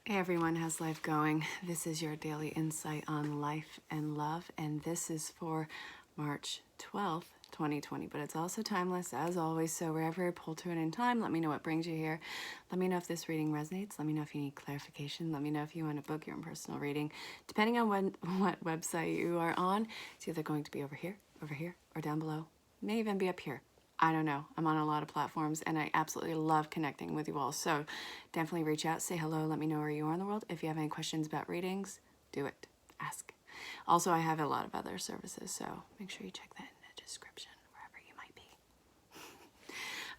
Hey everyone, how's life going? This is your daily insight on life and love, and this is for March 12th, 2020, but it's also timeless as always, so wherever you're pulled to it in time, let me know what brings you here. Let me know if this reading resonates. Let me know if you need clarification. Let me know if you want to book your own personal reading. Depending on what website you are on, it's either going to be over here, or down below. It may even be up here. I don't know. I'm on a lot of platforms and I absolutely love connecting with you all. So definitely reach out, say hello, let me know where you are in the world. If you have any questions about readings, do it. Ask. Also, I have a lot of other services, so make sure you check that in the description, wherever you might be.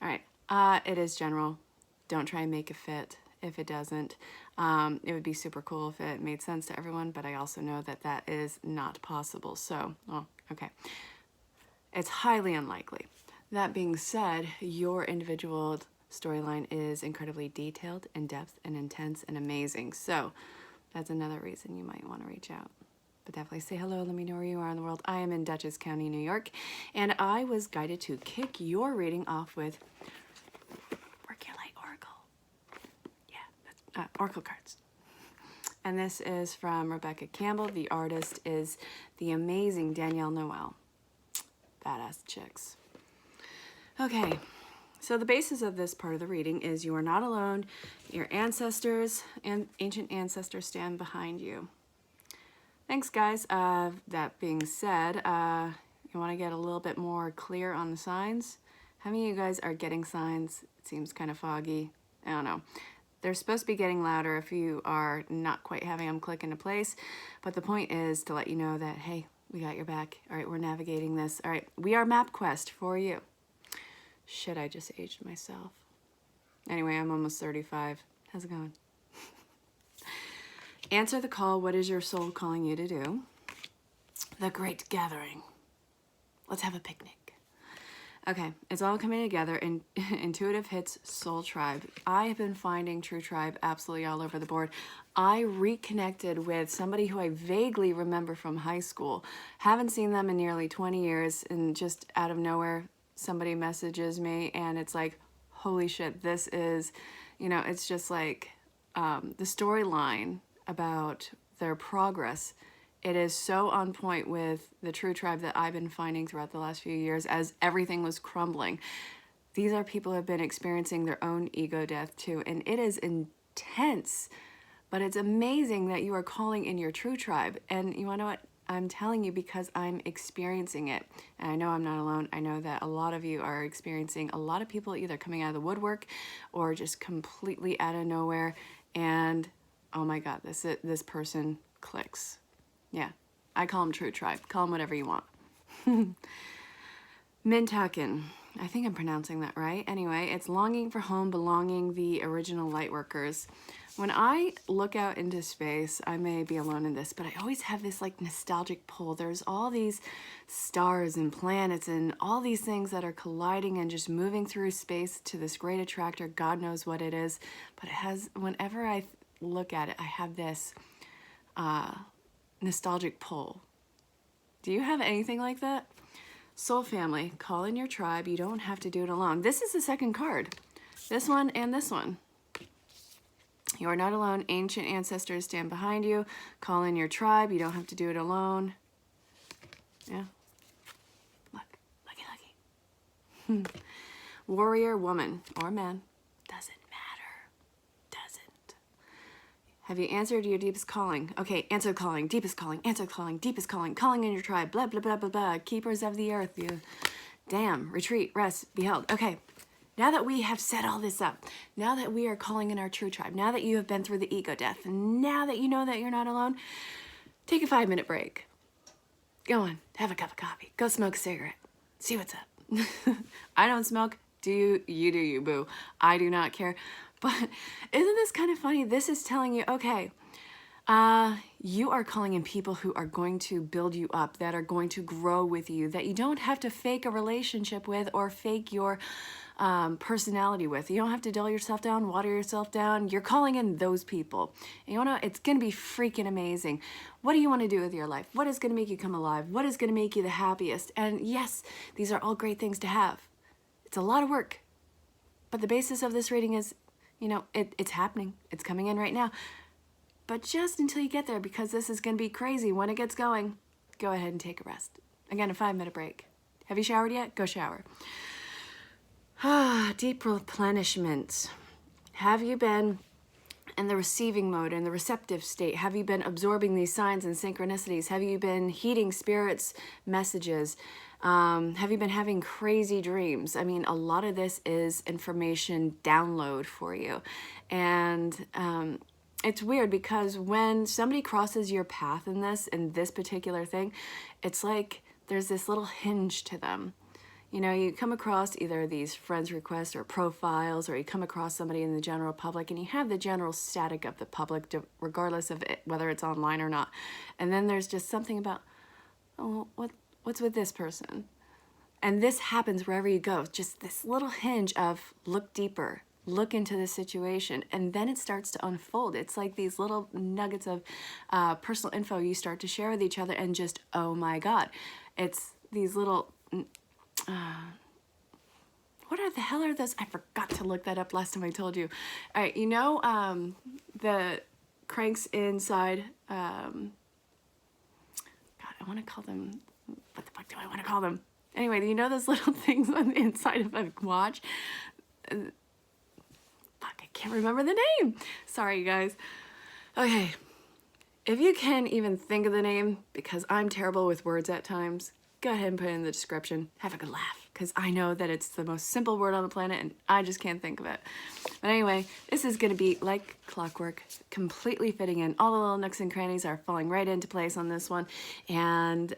All right. It is general. Don't try and make it fit if it doesn't. It would be super cool if it made sense to everyone, but I also know that that is not possible. So, well, okay. It's highly unlikely. That being said, your individual storyline is incredibly detailed, in-depth, and intense, and amazing. So that's another reason you might want to reach out. But definitely say hello, let me know where you are in the world. I am in Dutchess County, New York, and I was guided to kick your reading off with Work Your Light Oracle. Yeah, that's Oracle cards. And this is from Rebecca Campbell. The artist is the amazing Danielle Noel. Badass chicks. Okay, so the basis of this part of the reading is you are not alone. Your ancestors and ancient ancestors stand behind you. Thanks, guys. That being said, you want to get a little bit more clear on the signs. How many of you guys are getting signs? It seems kind of foggy. I don't know. They're supposed to be getting louder if you are not quite having them click into place. But the point is to let you know that, hey, we got your back. All right, we're navigating this. All right, we are MapQuest for you. Shit, I just aged myself. Anyway, I'm almost 35. How's it going? Answer the call. What is your soul calling you to do? The Great Gathering. Let's have a picnic. Okay, it's all coming together in intuitive hits, soul tribe. I have been finding true tribe absolutely all over the board. I reconnected with somebody who I vaguely remember from high school. Haven't seen them in nearly 20 years, and just out of nowhere, somebody messages me and it's like, holy shit, this is, it's just like the storyline about their progress. It is so on point with the true tribe that I've been finding throughout the last few years as everything was crumbling. These are people who have been experiencing their own ego death too, and it is intense, but it's amazing that you are calling in your true tribe. And you want to know what? I'm telling you because I'm experiencing it. And I know I'm not alone. I know that a lot of you are experiencing a lot of people either coming out of the woodwork or just completely out of nowhere. And oh my God, this person clicks. Yeah, I call them true tribe. Call them whatever you want. Mintaken. I think I'm pronouncing that right. Anyway, it's longing for home, belonging, the original lightworkers. When I look out into space, I may be alone in this, but I always have this like nostalgic pull. There's all these stars and planets and all these things that are colliding and just moving through space to this great attractor. God knows what it is, but it has, whenever I look at it, I have this nostalgic pull. Do you have anything like that? Soul family, call in your tribe. You don't have to do it alone. This is the second card. This one and this one. You are not alone. Ancient ancestors stand behind you. Call in your tribe. You don't have to do it alone. Yeah. Look. Lucky, lucky. Warrior, woman, or man. Doesn't matter. Doesn't. Have you answered your deepest calling? Okay, answer calling, deepest calling, answer calling, deepest calling, calling in your tribe, blah, blah, blah, blah, blah. Keepers of the earth. You damn, retreat, rest, beheld. Okay. Now that we have set all this up, now that we are calling in our true tribe, now that you have been through the ego death, and now that you know that you're not alone, take a 5-minute break. Go on, have a cup of coffee. Go smoke a cigarette. See what's up. I don't smoke. Do you? You do you, boo. I do not care. But isn't this kind of funny? This is telling you, okay, you are calling in people who are going to build you up, that are going to grow with you, that you don't have to fake a relationship with or fake your personality with. You don't have to dull yourself down, water yourself down. You're calling in those people. And you know, it's going to be freaking amazing. What do you want to do with your life? What is going to make you come alive? What is going to make you the happiest? And yes, these are all great things to have. It's a lot of work. But the basis of this reading is, it's happening. It's coming in right now. But just until you get there, because this is going to be crazy when it gets going, go ahead and take a rest. Again, a 5-minute break. Have you showered yet? Go shower. Deep replenishment. Have you been in the receiving mode, in the receptive state? Have you been absorbing these signs and synchronicities? Have you been heeding Spirit's messages? Have you been having crazy dreams? I mean, a lot of this is information download for you. And it's weird because when somebody crosses your path in this particular thing, it's like there's this little hinge to them. You know, you come across either these friends requests or profiles, or you come across somebody in the general public, and you have the general static of the public, regardless of it, whether it's online or not. And then there's just something about, oh, what's with this person? And this happens wherever you go. Just this little hinge of look deeper, look into the situation, and then it starts to unfold. It's like these little nuggets of personal info you start to share with each other, and just, oh my God, it's these little... what the hell are those? I forgot to look that up last time I told you. All right, you know the cranks inside, God, I want to call them, what the fuck do I want to call them? Anyway, you know those little things on the inside of a watch? Fuck, I can't remember the name. Sorry, you guys. Okay, if you can even think of the name, because I'm terrible with words at times, go ahead and put it in the description. Have a good laugh, because I know that it's the most simple word on the planet, and I just can't think of it. But anyway, this is going to be like clockwork, completely fitting in. All the little nooks and crannies are falling right into place on this one. And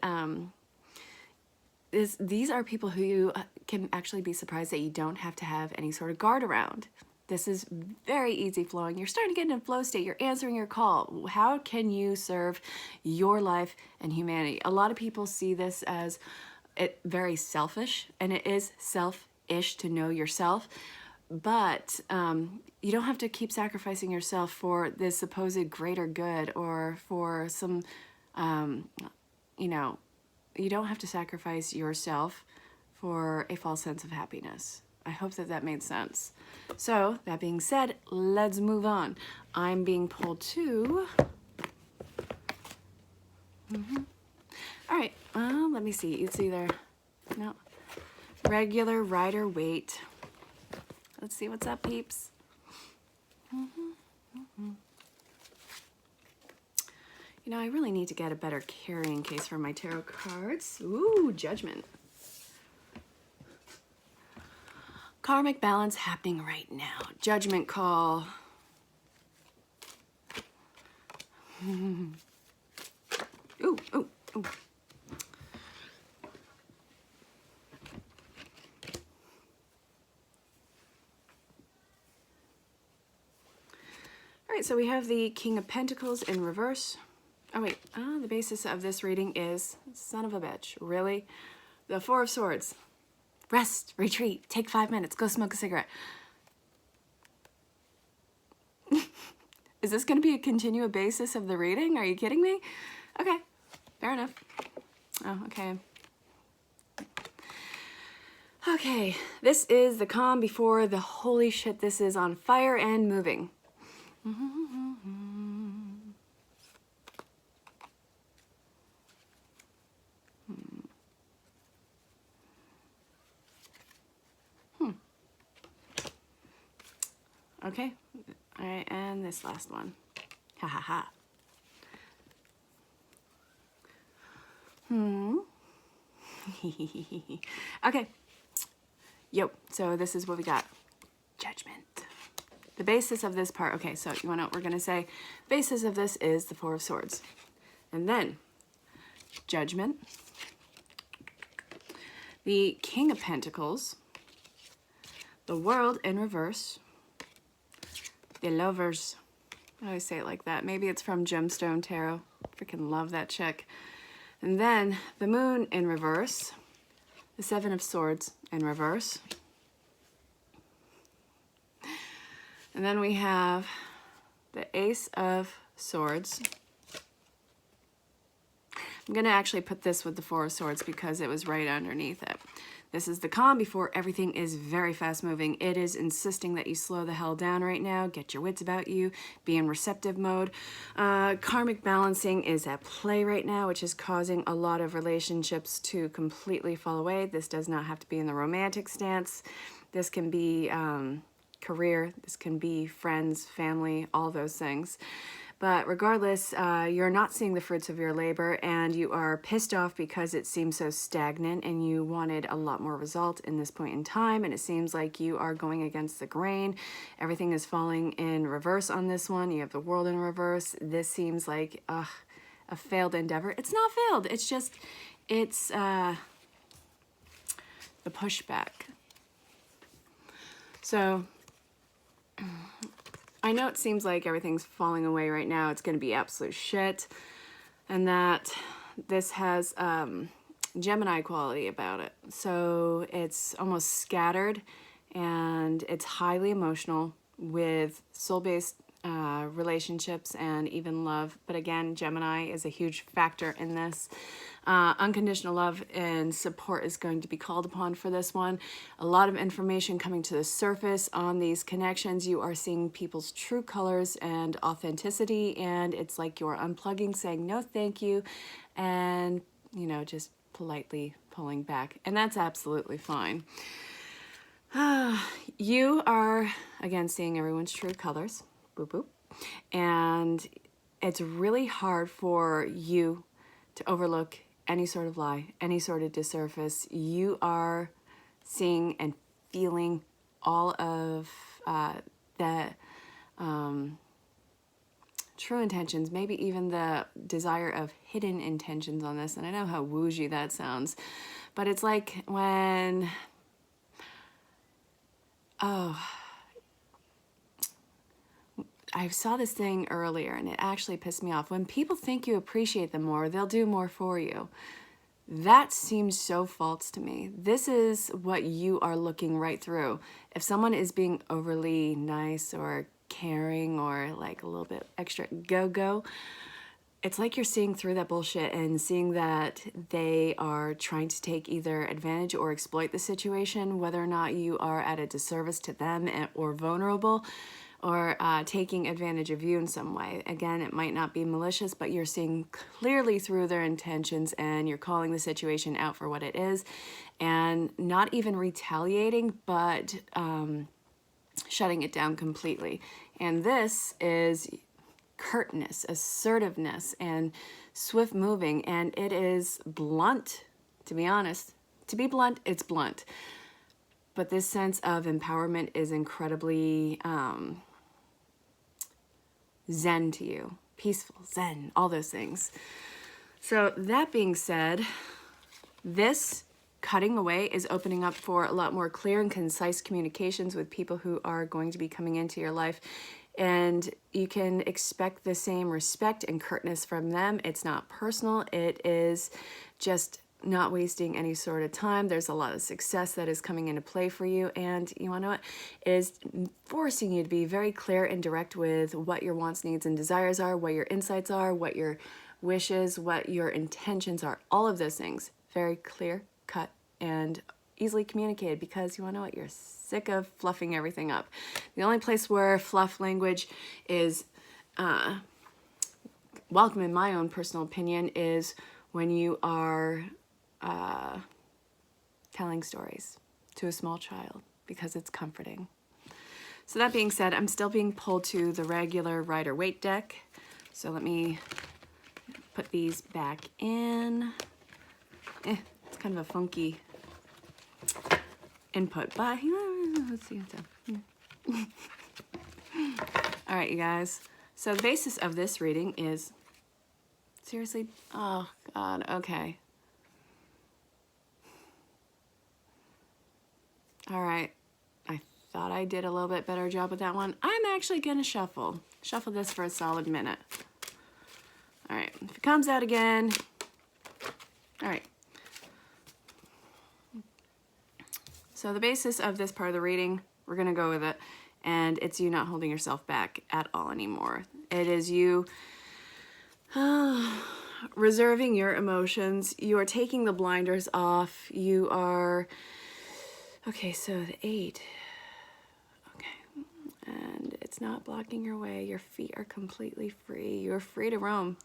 these are people who you can actually be surprised that you don't have to have any sort of guard around. This is very easy flowing. You're starting to get in a flow state. You're answering your call. How can you serve your life and humanity? A lot of people see this as very selfish, and it is selfish to know yourself. But you don't have to keep sacrificing yourself for this supposed greater good, or for some, you know, you don't have to sacrifice yourself for a false sense of happiness. I hope that that made sense. So, that being said, let's move on. I'm being pulled to... All right, let me see. It's either... No. Regular, rider, weight. Let's see what's up, peeps. You know, I really need to get a better carrying case for my tarot cards. Ooh, Judgment. Karmic balance happening right now. Judgment call. Ooh, ooh, ooh. All right, so we have the King of Pentacles in reverse. Oh, wait. The basis of this reading is, son of a bitch, really? The Four of Swords. Rest, retreat, take 5 minutes, go smoke a cigarette. Is this going to be a continual basis of the reading? Are you kidding me? Okay, fair enough. Oh, okay. Okay, this is the calm before the holy shit. This is on fire and moving. Okay, all right, and this last one. Ha ha ha. Okay. Yo, so this is what we got. Judgment. The basis of this part, okay, so you want to know what we're going to say? Basis of this is the Four of Swords. And then, Judgment. The King of Pentacles. The World in reverse. The Lovers. I always say it like that. Maybe it's from Gemstone Tarot. Freaking love that chick. And then the Moon in reverse. The Seven of Swords in reverse. And then we have the Ace of Swords. I'm going to actually put this with the Four of Swords because it was right underneath it. This is the calm before everything is very fast moving. It is insisting that you slow the hell down right now, get your wits about you, be in receptive mode. Karmic balancing is at play right now, which is causing a lot of relationships to completely fall away. This does not have to be in the romantic stance. This can be career, this can be friends, family, all those things. But regardless, you're not seeing the fruits of your labor, and you are pissed off because it seems so stagnant and you wanted a lot more result in this point in time, and it seems like you are going against the grain. Everything is falling in reverse on this one. You have the world in reverse. This seems like a failed endeavor. It's not failed. It's just, it's the pushback. So I know it seems like everything's falling away right now. It's going to be absolute shit. And that this has Gemini quality about it. So it's almost scattered and it's highly emotional with soul-based relationships and even love. But again, Gemini is a huge factor in this. Unconditional love and support is going to be called upon for this one. A lot of information coming to the surface on these connections. You are seeing people's true colors and authenticity, and it's like you're unplugging, saying no thank you, and you know, just politely pulling back, and that's absolutely fine. You are again seeing everyone's true colors. Boop boop. And it's really hard for you to overlook any sort of lie, any sort of dissurface. You are seeing and feeling all of the true intentions, maybe even the desire of hidden intentions on this. And I know how woojy that sounds, but it's like when, I saw this thing earlier and it actually pissed me off. When people think you appreciate them more, they'll do more for you. That seems so false to me. This is what you are looking right through. If someone is being overly nice or caring or like a little bit extra go-go, it's like you're seeing through that bullshit and seeing that they are trying to take either advantage or exploit the situation, whether or not you are at a disservice to them or vulnerable, or taking advantage of you in some way. Again, it might not be malicious, but you're seeing clearly through their intentions and you're calling the situation out for what it is and not even retaliating, but shutting it down completely. And this is curtness, assertiveness, and swift moving, and it is blunt, to be honest. To be blunt, it's blunt. But this sense of empowerment is incredibly zen to you. Peaceful, zen, all those things. So that being said, this cutting away is opening up for a lot more clear and concise communications with people who are going to be coming into your life. And you can expect the same respect and curtness from them. It's not personal. It is just not wasting any sort of time. There's a lot of success that is coming into play for you. And you want to know what? It is forcing you to be very clear and direct with what your wants, needs, and desires are, what your insights are, what your wishes, what your intentions are. All of those things. Very clear, cut, and easily communicated, because you want to know what? You're sick of fluffing everything up. The only place where fluff language is welcome, in my own personal opinion, is when you are telling stories to a small child, because it's comforting. So that being said, I'm still being pulled to the regular Rider-Waite deck. So let me put these back in. It's kind of a funky input, but let's see. All right, you guys. So the basis of this reading is, seriously, oh God, okay. All right, I thought I did a little bit better job with that one. I'm actually gonna shuffle this for a solid minute. All right, if it comes out again, all right. So the basis of this part of the reading, we're gonna go with it, and it's you not holding yourself back at all anymore. It is you reserving your emotions. You are taking the blinders off. You are, okay, so the 8. Okay, and it's not blocking your way. Your feet are completely free. You're free to roam.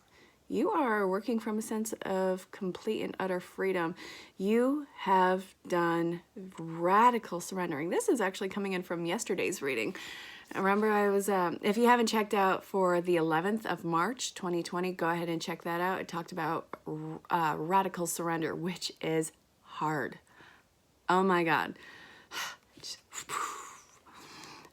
You are working from a sense of complete and utter freedom. You have done radical surrendering. This is actually coming in from yesterday's reading. Remember, I was, if you haven't checked out for the 11th of March, 2020, go ahead and check that out. It talked about radical surrender, which is hard. Oh my God.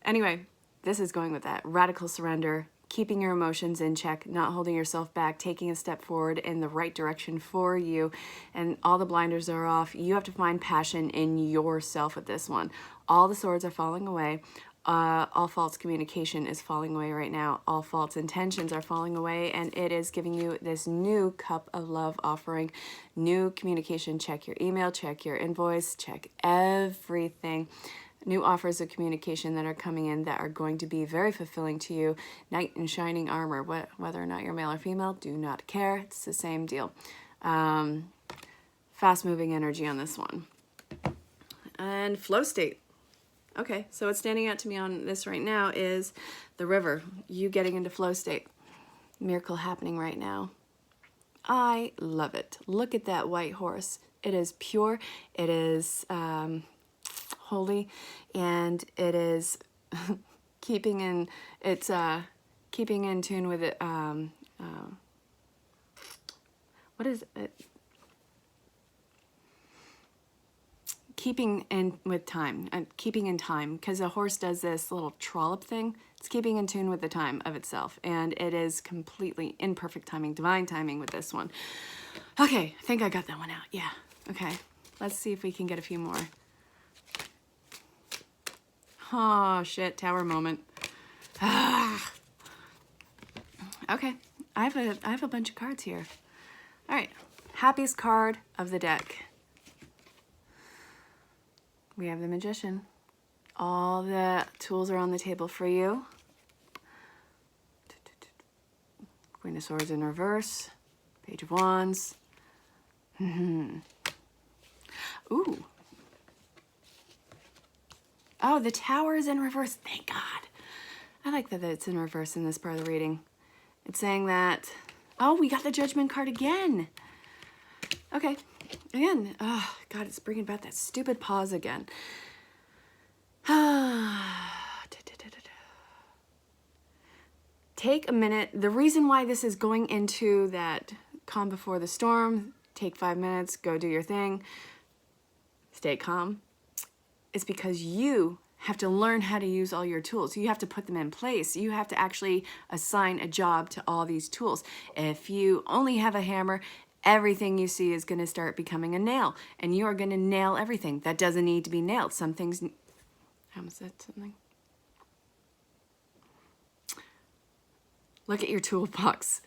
Anyway, this is going with that. Radical surrender, keeping your emotions in check, not holding yourself back, taking a step forward in the right direction for you, and all the blinders are off. You have to find passion in yourself with this one. All the swords are falling away. All false communication is falling away right now. All false intentions are falling away, and it is giving you this new cup of love offering, new communication. Check your email, check your invoice, check everything. New offers of communication that are coming in that are going to be very fulfilling to you. Knight in shining armor, whether or not you're male or female, do not care. It's the same deal. Fast moving energy on this one. And flow state. Okay, so what's standing out to me on this right now is the river. You getting into flow state. Miracle happening right now. I love it. Look at that white horse. It is pure. It is holy, and it is keeping in. It's keeping in tune with it. What is it? Keeping in with time, keeping in time, because a horse does this little trollop thing. It's keeping in tune with the time of itself, and it is completely in perfect timing, divine timing with this one. Okay, I think I got that one out. Yeah, okay. Let's see if we can get a few more. Oh, shit, tower moment. Ah. Okay, I have a bunch of cards here. All right, happiest card of the deck. We have the Magician. All the tools are on the table for you. Queen of Swords in reverse. Page of Wands. Ooh. Oh, the Tower is in reverse. Thank God. I like that it's in reverse in this part of the reading. It's saying that... Oh, we got the Judgment card again. Okay. Again, oh, God, it's bringing back that stupid pause again. Take a minute. The reason why this is going into that calm before the storm, take 5 minutes, go do your thing, stay calm, is because you have to learn how to use all your tools. You have to put them in place. You have to actually assign a job to all these tools. If you only have a hammer, everything you see is going to start becoming a nail, and you are going to nail everything. That doesn't need to be nailed. Some things... How was that something? Look at your toolbox.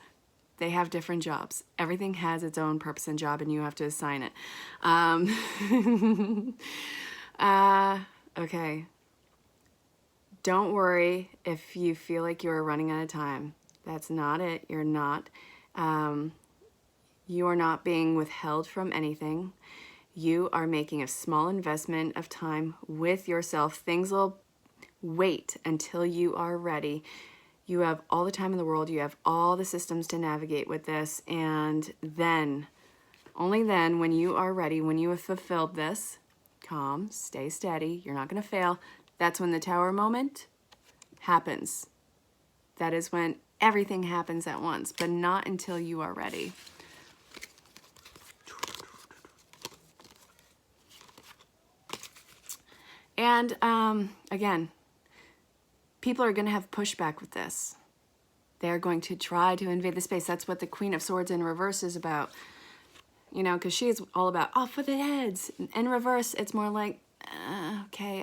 They have different jobs. Everything has its own purpose and job, and you have to assign it. Okay. Don't worry if you feel like you are running out of time. That's not it. You're not. You are not being withheld from anything. You are making a small investment of time with yourself. Things will wait until you are ready. You have all the time in the world. You have all the systems to navigate with this. And then, only then, when you are ready, when you have fulfilled this, calm, stay steady, you're not going to fail. That's when the Tower moment happens. That is when everything happens at once, but not until you are ready. And again, people are going to have pushback with this. They're going to try to invade the space. That's what the Queen of Swords in reverse is about. You know, because she's all about off with the heads. In reverse, it's more like, okay,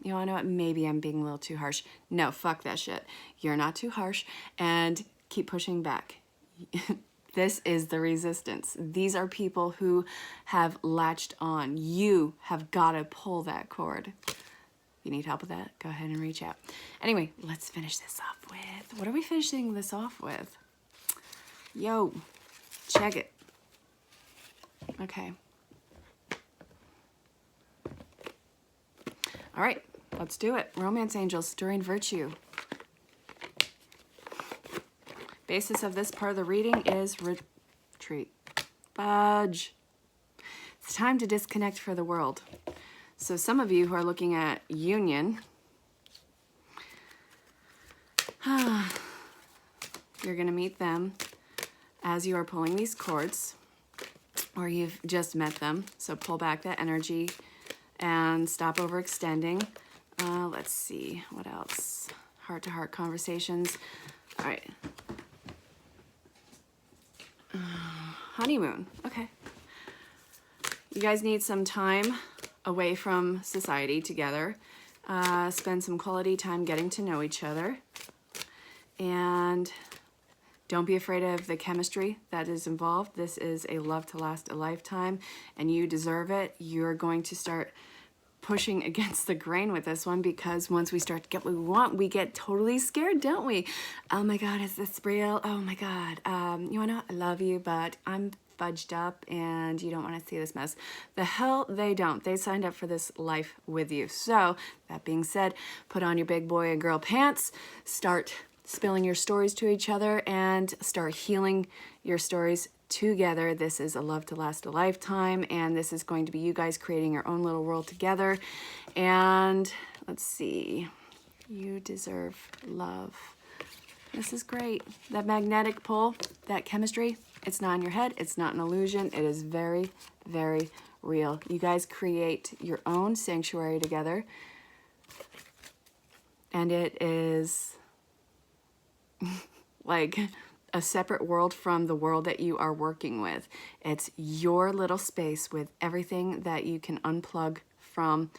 you know what, maybe I'm being a little too harsh. No, fuck that shit. You're not too harsh, and keep pushing back. This is the resistance. These are people who have latched on. You have got to pull that cord. If you need help with that, go ahead and reach out. Anyway, let's finish this off with, what are we finishing this off with? Yo, check it. Okay. All right, let's do it. Romance angels, stirring virtue. Basis of this part of the reading is retreat. Fudge. It's time to disconnect for the world. So some of you who are looking at union, you're going to meet them as you are pulling these cords, or you've just met them. So pull back that energy and stop overextending. Let's see, what else? Heart-to-heart conversations. All right. Honeymoon. Okay. You guys need some time away from society together. Spend some quality time getting to know each other. And don't be afraid of the chemistry that is involved. This is a love to last a lifetime, and you deserve it. You're going to start pushing against the grain with this one, because once we start to get what we want, we get totally scared, don't we? Oh my God, is this real? Oh my God. You wanna know, I love you, but I'm fudged up and you don't want to see this mess. The hell they don't. They signed up for this life with you. So that being said, put on your big boy and girl pants, start spilling your stories to each other, and start healing your stories together. This is a love to last a lifetime, and this is going to be you guys creating your own little world together. And let's see, you deserve love. This is great. That magnetic pull, that chemistry, it's not in your head, it's not an illusion, it is very, very real. You guys create your own sanctuary together, and it is like a separate world from the world that you are working with. It's your little space with everything that you can unplug from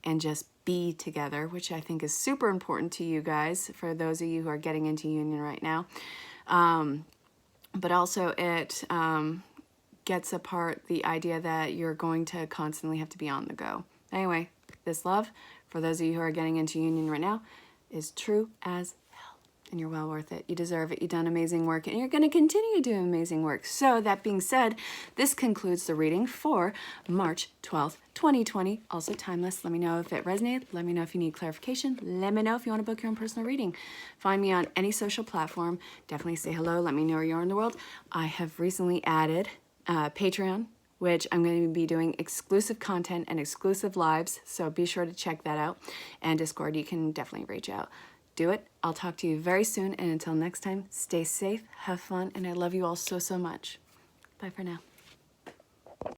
and just be together, which I think is super important to you guys, for those of you who are getting into union right now. But also it gets apart the idea that you're going to constantly have to be on the go. Anyway, this love, for those of you who are getting into union right now, is true as and you're well worth it. You deserve it. You've done amazing work, and you're going to continue doing amazing work. So that being said, this concludes the reading for March 12th, 2020. Also timeless. Let me know if it resonated. Let me know if you need clarification. Let me know if you want to book your own personal reading. Find me on any social platform. Definitely say hello. Let me know where you are in the world. I have recently added Patreon, which I'm going to be doing exclusive content and exclusive lives. So be sure to check that out. And Discord, you can definitely reach out. Do it. I'll talk to you very soon. And until next time, stay safe, have fun, and I love you all so, so much. Bye for now.